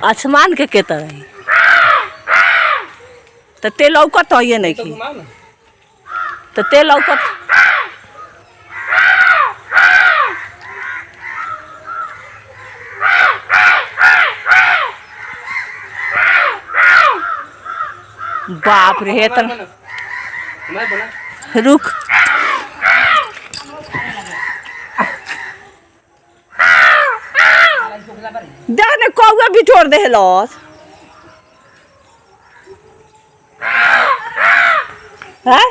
आसमान के तरह तो ते लौकत है नहीं की तो ते लौकत बाप रे तो रुक देने कौआ बिठोर दे लॉस है